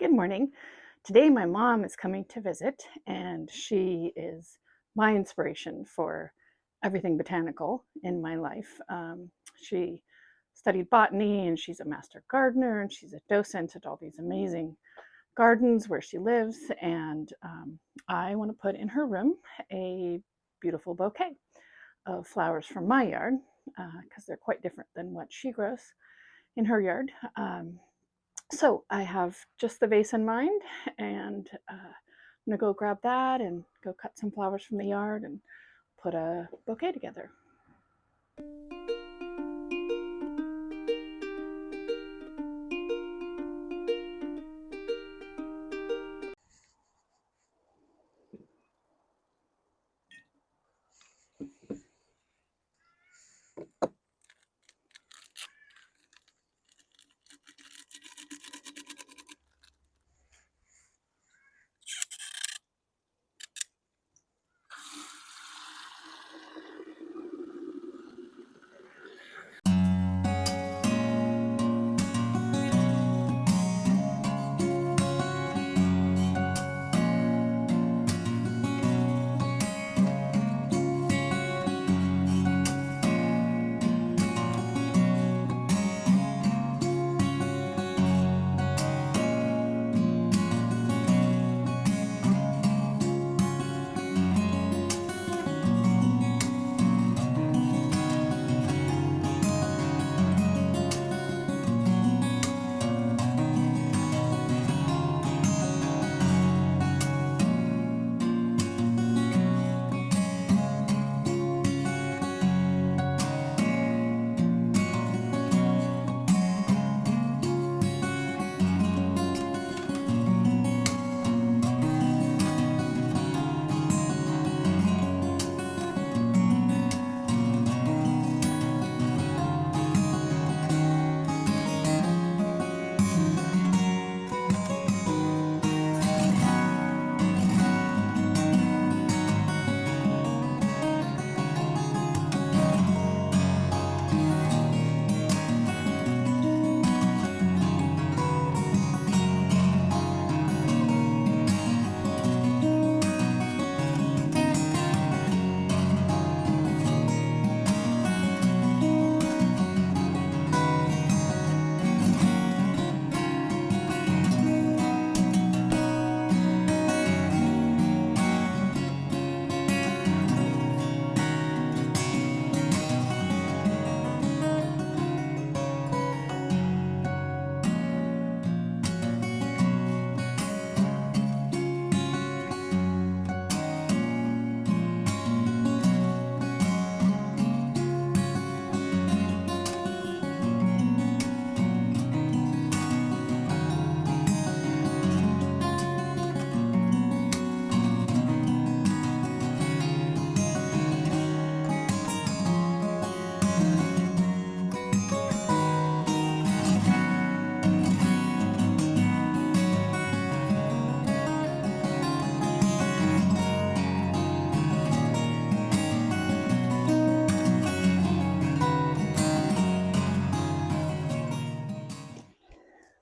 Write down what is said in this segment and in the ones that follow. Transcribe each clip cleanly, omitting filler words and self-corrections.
Good morning. Today my mom is coming to visit, and she is my inspiration for everything botanical in my life. She studied botany, and she's a master gardener, and she's a docent at all these amazing gardens where she lives. And I want to put in her room a beautiful bouquet of flowers from my yard, because they're quite different than what she grows in her yard. So I have just the vase in mind, and I'm gonna go grab that and go cut some flowers from the yard and put a bouquet together.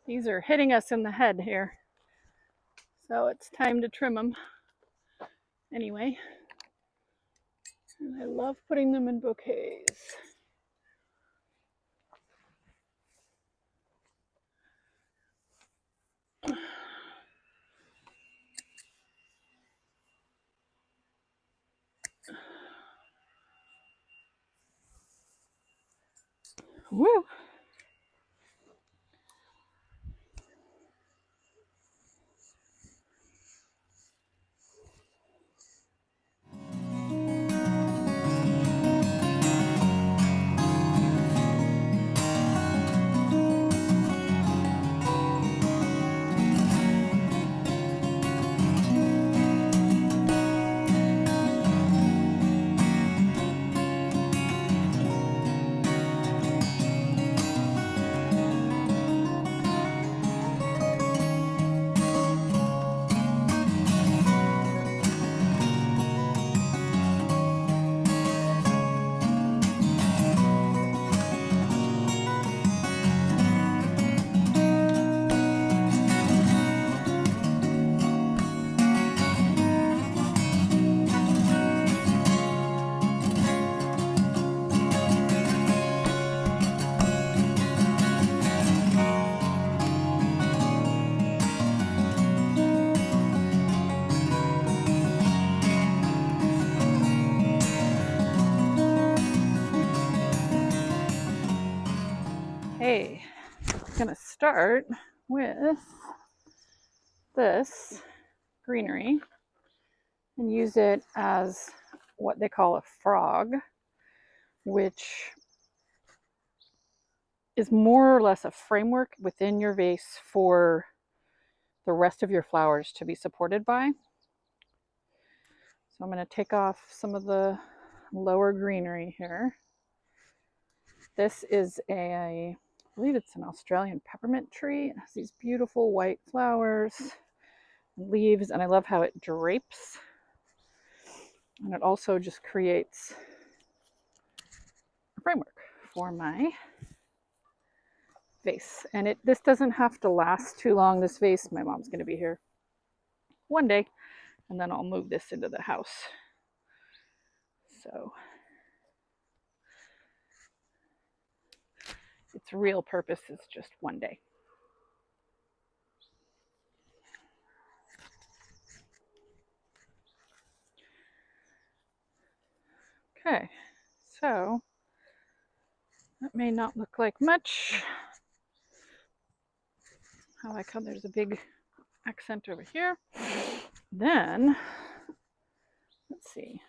These are hitting us in the head here, so it's time to trim them anyway. And I love putting them in bouquets. Woo! start with this greenery and use it as what they call a frog, which is more or less a framework within your vase for the rest of your flowers to be supported by. So I'm going to take off some of the lower greenery here. This is I believe it's an Australian peppermint tree. It has these beautiful white flowers and leaves, and I love how it drapes. And it also just creates a framework for my vase. And this doesn't have to last too long, this vase. My mom's going to be here one day, and then I'll move this into the house. So its real purpose is just one day. Okay, so that may not look like much. I like how there's a big accent over here. Then, let's see,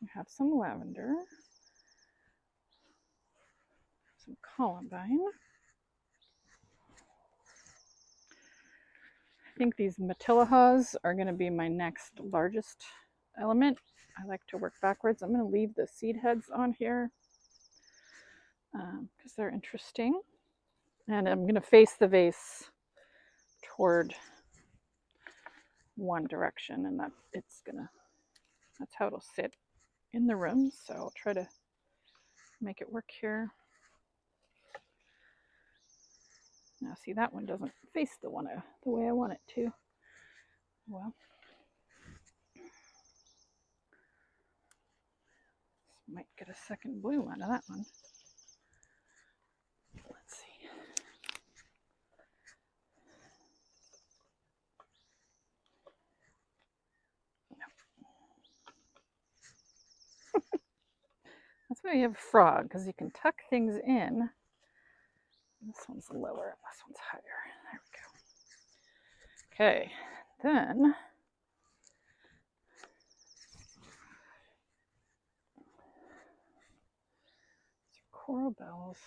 we have some lavender, some columbine. I think these matillahas are going to be my next largest element. I like to work backwards. I'm going to leave the seed heads on here because they're interesting. And I'm going to face the vase toward one direction, and that's how it'll sit in the room. So I'll try to make it work here. Now see, that one doesn't face the way I want it to. Well, might get a second bloom out of that one. Let's see. No. That's why you have a frog, because you can tuck things in. This one's lower, this one's higher. There we go. Okay, then coral bells.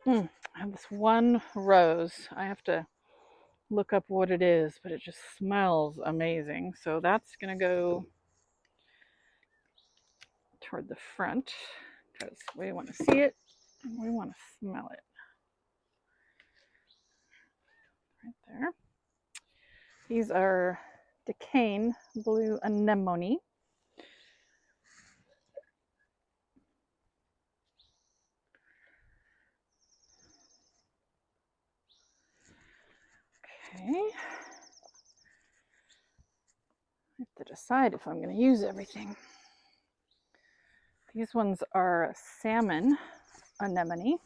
I have this one rose. I have to look up what it is, but it just smells amazing. So that's going to go toward the front because we want to see it and we want to smell it. Right there. These are decaying blue anemone. Okay. I have to decide if I'm going to use everything. These ones are salmon anemone.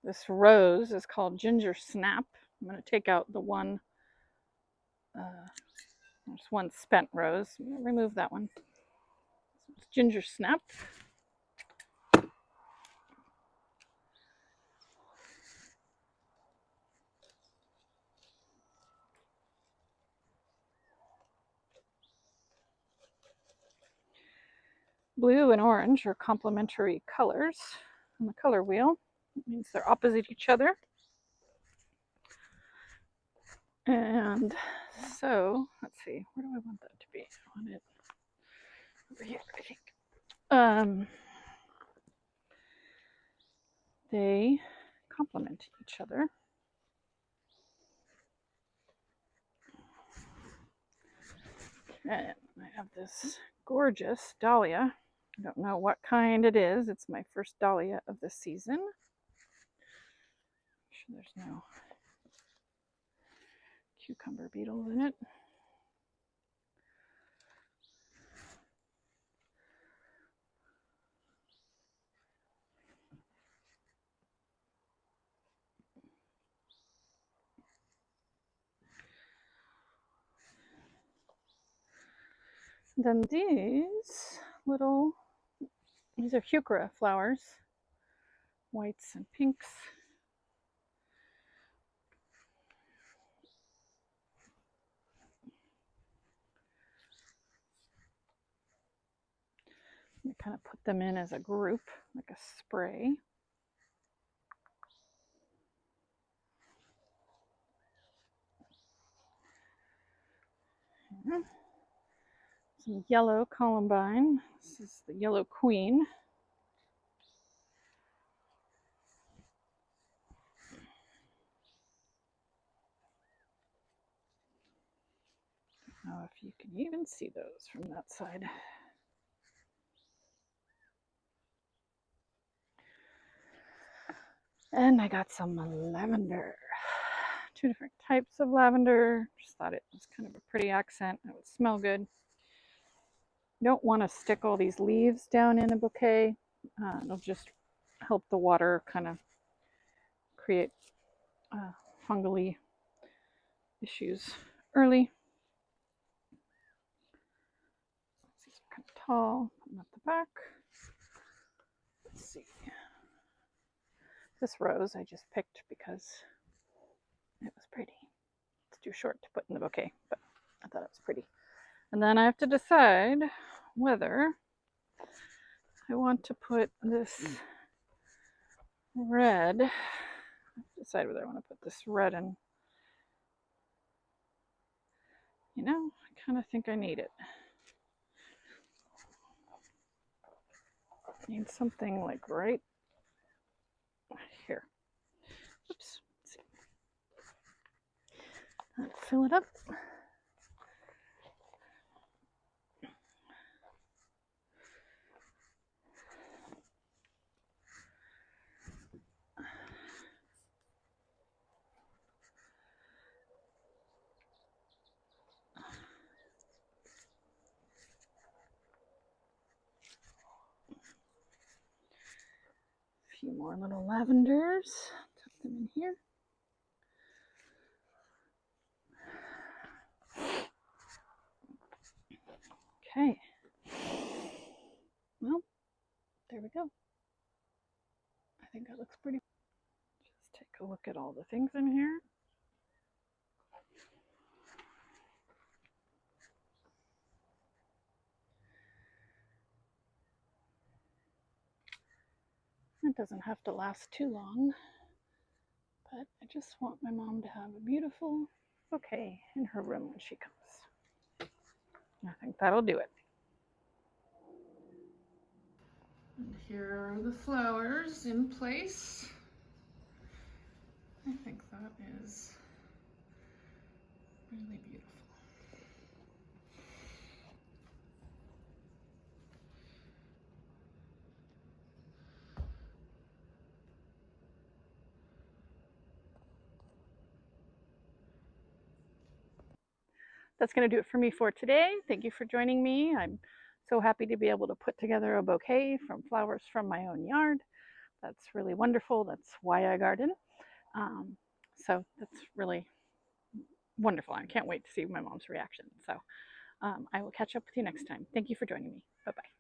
This rose is called Ginger Snap. I'm going to take out the one, there's one spent rose. I'm going to remove that one. It's Ginger Snap. Blue and orange are complementary colors on the color wheel. It means they're opposite each other. And so, let's see, where do I want that to be? I want it over here, I think. They complement each other. And I have this gorgeous dahlia. I don't know what kind it is. It's my first dahlia of the season. Make sure there's no cucumber beetles in it. Then these are heuchera flowers, whites and pinks. You kind of put them in as a group, like a spray. Some yellow columbine. This is the yellow queen. I don't know if you can even see those from that side. And I got some lavender. 2 different types of lavender. Just thought it was kind of a pretty accent. It would smell good. You don't want to stick all these leaves down in a bouquet. It'll just help the water kind of create fungally issues early. These are kind of tall. Put them at the back. Let's see. This rose I just picked because it was pretty. It's too short to put in the bouquet, but I thought it was pretty. And then I have to decide whether I want to put this red. Decide whether I want to put this red in. You know, I kind of think I need it. I need something like right here. Oops. Let's see. Fill it up. A few more little lavenders. Tuck them in here. Okay. Well, there we go. I think that looks pretty. Just take a look at all the things in here. It doesn't have to last too long, but I just want my mom to have a beautiful bouquet in her room when she comes. I think that'll do it. And here are the flowers in place. I think that is really beautiful. That's going to do it for me for today. Thank you for joining me. I'm so happy to be able to put together a bouquet from flowers from my own yard. That's really wonderful. That's why I garden. So that's really wonderful. I can't wait to see my mom's reaction. So I will catch up with you next time. Thank you for joining me. Bye-bye.